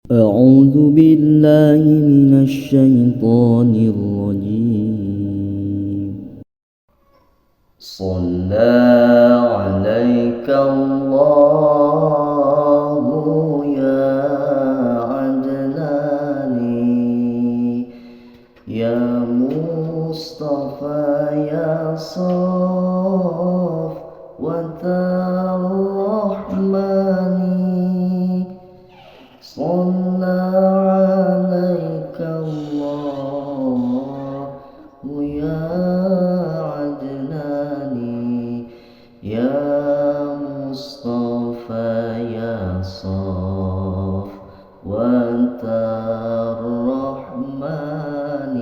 أعوذ بالله من الشيطان الرجيم. صلى عليك الله يا عدناني يا مصطفى يا صفوة الرحمن صلى عليك الله يا عدناني يا مصطفى يا صفوة الرحمن.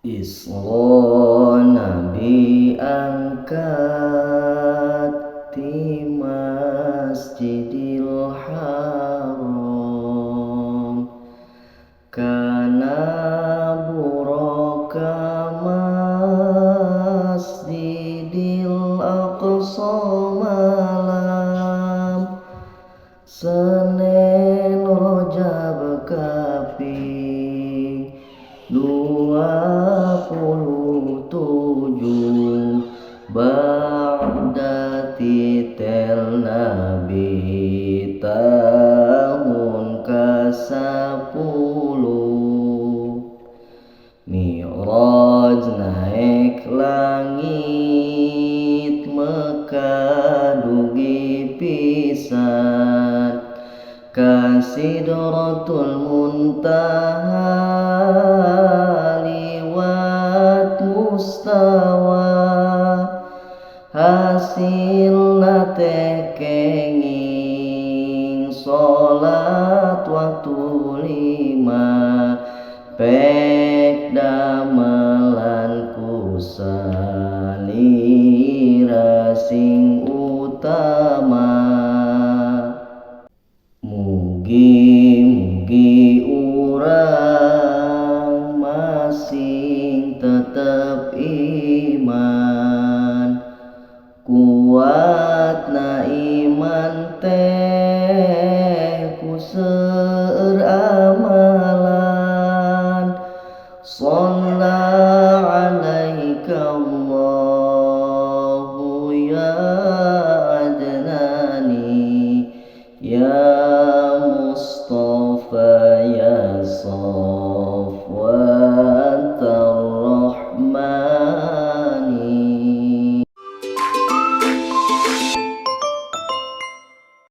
Isra Nabi angkat di Masjidil Haram, kana buraka Masjidil Aqsa malam Senin Rajab kaping 27 ba'da titel Nabi tahun ke-10. Mi'raj naik langit Mekah dugi pisan ka Sidratul Muntaha liwat mustawa hasilna teh kenging salat waktu 5 pek damelan kusalira sing utama. Mugi-mugi urang masing tetep iman, kuatna iman